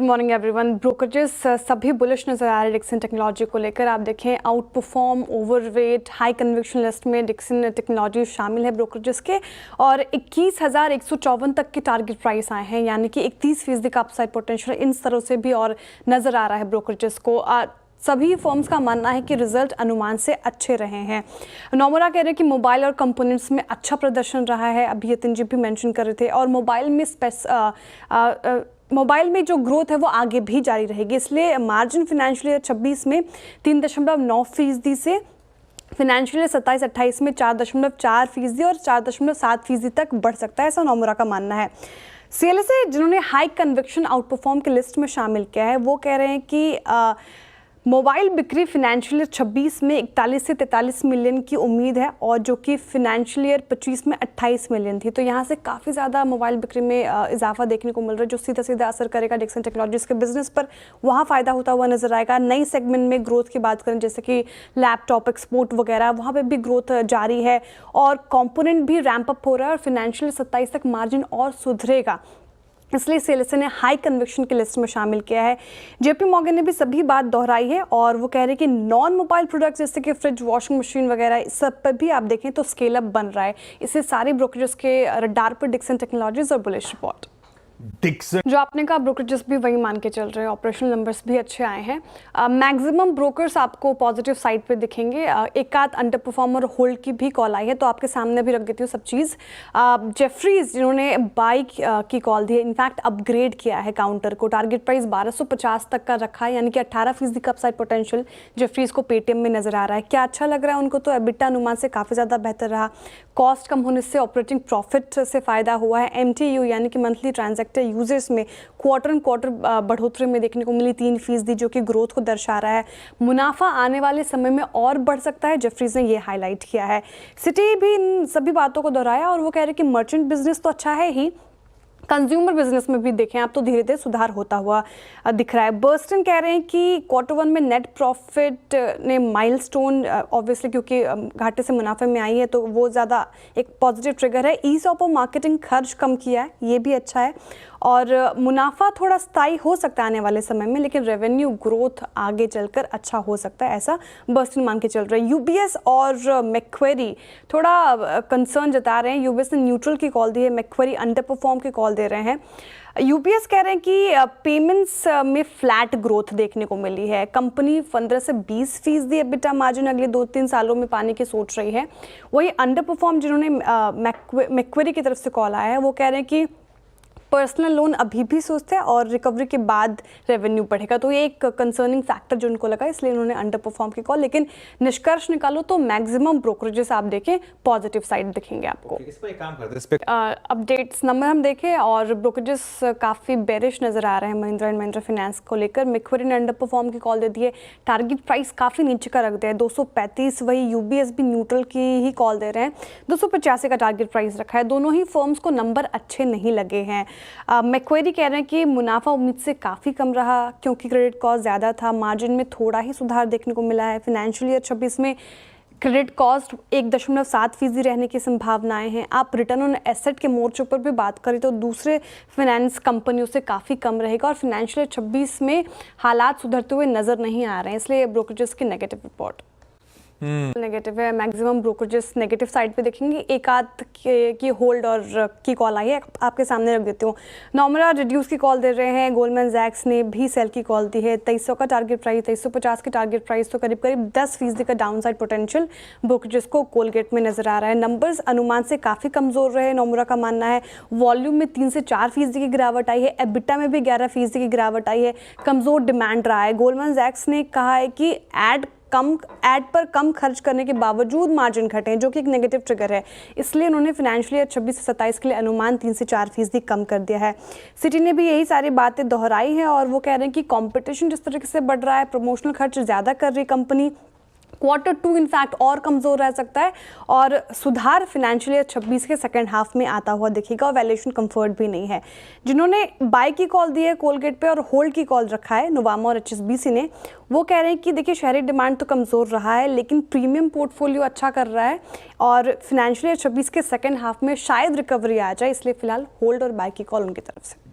Morning everyone. Brokerages सभी bullish नजर आ रहे हैं डिक्सन टेक्नोलॉजी को लेकर। आप देखें out perform, overweight, high conviction list में डिक्सन टेक्नोलॉजी शामिल है ब्रोकरेजेस के, और 21,154 तक के टारगेट प्राइस आए हैं, यानी कि 31% का अपसाइड पोटेंशियल इन स्तरों से भी और नजर आ रहा है ब्रोकरेजेस को। सभी फर्म्स का मानना है कि रिजल्ट अनुमान से अच्छे रहे हैं। नोमुरा कह रहे हैं कि मोबाइल और कंपोनेंट्स में अच्छा प्रदर्शन रहा है, अभी यतिन जी भी मेंशन कर रहे थे, और मोबाइल में जो ग्रोथ है वो आगे भी जारी रहेगी। इसलिए मार्जिन फाइनेंशियल ईयर 26 में 3.9% से फाइनेंशियल ईयर 27-28 में 4.4% और 4.7% तक बढ़ सकता है, ऐसा नोमुरा का मानना है। सीएलएसए जिन्होंने हाई कन्विक्शन आउट परफॉर्म की लिस्ट में शामिल किया है, वो कह रहे हैं कि मोबाइल बिक्री फाइनेंशियल ईयर 26 में 41 से 43 मिलियन की उम्मीद है, और जो कि फाइनेंशियल ईयर 25 में 28 मिलियन थी। तो यहाँ से काफ़ी ज़्यादा मोबाइल बिक्री में इजाफा देखने को मिल रहा है, जो सीधा सीधा असर करेगा डिक्सन टेक्नोलॉजीज के बिजनेस पर, वहाँ फ़ायदा होता हुआ नजर आएगा। नई सेगमेंट में ग्रोथ की बात करें, जैसे कि लैपटॉप एक्सपोर्ट वगैरह, वहाँ पर भी ग्रोथ जारी है, और कॉम्पोनेंट भी रैंप अप हो रहा है, और फाइनेंशियल 27 तक मार्जिन और सुधरेगा, इसलिए सीएलएसए ने हाई कन्विक्शन की लिस्ट में शामिल किया है। जेपी मॉर्गन ने भी सभी बात दोहराई है, और वो कह रहे हैं कि नॉन मोबाइल प्रोडक्ट्स जैसे कि फ्रिज, वॉशिंग मशीन वगैरह, इस सब पर भी आप देखें तो स्केल अप बन रहा है। इससे सारे ब्रोकरेजेस के रडार पर डिक्सन टेक्नोलॉजीज और बुलिश रिपोर्ट। डिक्सन जो आपने कहा, ब्रोकरेजेस भी वही मान के चल रहे हैं, ऑपरेशनल नंबर्स भी अच्छे आए हैं। मैक्सिमम ब्रोकर्स आपको पॉजिटिव साइड पे दिखेंगे। एक आध अंडर परफॉर्मर होल्ड की भी कॉल आई है, तो आपके सामने भी रख देती हूँ सब चीज़। जेफरीज जिन्होंने बाई की कॉल दी है, इनफैक्ट अपग्रेड किया है काउंटर को, टारगेट प्राइस 1250 तक का रखा है, यानी कि 18% का अपसाइड पोटेंशियल जेफरीज को पेटीएम में नजर आ रहा है। क्या अच्छा लग रहा है उनको? तो एबिटा अनुमान से काफ़ी ज़्यादा बेहतर रहा, कॉस्ट कम होने से ऑपरेटिंग प्रॉफिट से फ़ायदा हुआ है। MTU यानी कि मंथली ट्रांजैक्टर यूजर्स में क्वार्टर ऑन क्वार्टर बढ़ोतरी में देखने को मिली 3%, जो कि ग्रोथ को दर्शा रहा है। मुनाफा आने वाले समय में और बढ़ सकता है, जेफरीज ने ये हाईलाइट किया है। सिटी भी इन सभी बातों को दोहराया, और वो कह रहे हैं कि मर्चेंट बिजनेस तो अच्छा है ही, कंज्यूमर बिजनेस में भी देखें आप तो धीरे धीरे सुधार होता हुआ दिख रहा है। बर्स्टन कह रहे हैं कि Q1 में नेट प्रॉफिट ने माइलस्टोन, ऑब्वियसली क्योंकि घाटे से मुनाफे में आई है, तो वो ज़्यादा एक पॉजिटिव ट्रिगर है। ईसॉप और मार्केटिंग खर्च कम किया है, ये भी अच्छा है, और मुनाफा थोड़ा स्थायी हो सकता है आने वाले समय में, लेकिन रेवेन्यू ग्रोथ आगे चलकर अच्छा हो सकता है, ऐसा बर्स्टन मान के चल रहा है। यूबीएस और मैक्वेरी थोड़ा कंसर्न जता रहे हैं। यूबीएस ने न्यूट्रल की कॉल दी है, मैक्वेरी अंडर परफॉर्म की कॉल दे रहे हैं। यूबीएस कह रहे हैं कि पेमेंट्स में फ्लैट ग्रोथ देखने को मिली है। कंपनी 15 से 20% एबिटा मार्जिन अगले 2-3 सालों में पाने की सोच रही है। वही अंडर परफॉर्म जिन्होंने मैक्वेरी की तरफ से कॉल आया है, वो कह रहे हैं कि पर्सनल लोन अभी भी सोचते हैं, और रिकवरी के बाद रेवेन्यू बढ़ेगा, तो ये एक कंसर्निंग फैक्टर जो उनको लगा, इसलिए उन्होंने अंडर परफॉर्म की कॉल। लेकिन निष्कर्ष निकालो तो मैक्सिमम ब्रोकरेजेस आप देखें पॉजिटिव साइड दिखेंगे आपको। इस पे काम करते हैं, इस पे अपडेट्स नंबर हम देखें, और ब्रोकरेजेस काफ़ी बेरिश नजर आ रहे हैं महिंद्रा एंड महिंद्रा फाइनेंस को लेकर। मैक्वेरी ने अंडर परफॉर्म की कॉल दे दी है, टारगेट प्राइस काफ़ी नीचे का रख दिया है 235। वही यूबीएस भी न्यूट्रल की ही कॉल दे रहे हैं, 285 का टारगेट प्राइस रखा है। दोनों ही फर्म्स को नंबर अच्छे नहीं लगे हैं। मैक्वेरी कह रहे हैं कि मुनाफा उम्मीद से काफ़ी कम रहा, क्योंकि क्रेडिट कॉस्ट ज़्यादा था, मार्जिन में थोड़ा ही सुधार देखने को मिला है। फाइनेंशियल ईयर 26 में क्रेडिट कॉस्ट 1.7% रहने की संभावनाएं हैं। आप रिटर्न ऑन एसेट के मोर्चे पर भी बात करें तो दूसरे फाइनेंस कंपनियों से काफ़ी कम रहेगा, और फाइनेंशियल ईयर 26 में हालात सुधरते हुए नज़र नहीं आ रहे हैं, इसलिए ब्रोकरेजेस की नेगेटिव रिपोर्ट नेगेटिव है। मैक्सिमम ब्रोकरेजेस नेगेटिव साइड पे देखेंगे। एक आध की होल्ड और की कॉल आई है, आपके सामने रख देती हूँ। नोमुरा रिड्यूस की कॉल दे रहे हैं, गोल्डमैन सैक्स ने भी सेल की कॉल दी है। 2300 का टारगेट प्राइस, 2350 की टारगेट प्राइस, तो करीब करीब 10% का डाउन साइड पोटेंशियल ब्रोकरेजेस को कोलगेट में नजर आ रहा है। नंबर्स अनुमान से काफ़ी कमज़ोर रहे, नोमुरा का मानना है। वॉल्यूम में 3 से 4% की गिरावट आई है, एबिटा में भी 11% की गिरावट आई है, कमज़ोर डिमांड रहा है। गोल्डमैन सैक्स ने कहा है कि एड पर कम खर्च करने के बावजूद मार्जिन घटे, जो कि एक नेगेटिव ट्रिगर है, इसलिए उन्होंने फाइनेंशियल ईयर 26 से 27 के लिए अनुमान 3 से 4% कम कर दिया है। सिटी ने भी यही सारी बातें दोहराई हैं, और वो कह रहे हैं कि कंपटीशन जिस तरीके से बढ़ रहा है, प्रमोशनल खर्च ज़्यादा कर रही कंपनी, Q2 इनफैक्ट और कमज़ोर रह सकता है, और सुधार फाइनेंशियल ईयर 26 के सेकंड हाफ में आता हुआ दिखेगा, और वैल्यूएशन कंफर्ट भी नहीं है। जिन्होंने बाय की कॉल दी है कोलगेट पे और होल्ड की कॉल रखा है नोवामा और HSBC ने, वो कह रहे हैं कि देखिए शहरी डिमांड तो कमज़ोर रहा है, लेकिन प्रीमियम पोर्टफोलियो अच्छा कर रहा है, और फाइनेंशियल ईयर 26 के सेकंड हाफ में शायद रिकवरी आ जाए, इसलिए फिलहाल होल्ड और बाय की कॉल उनकी तरफ से।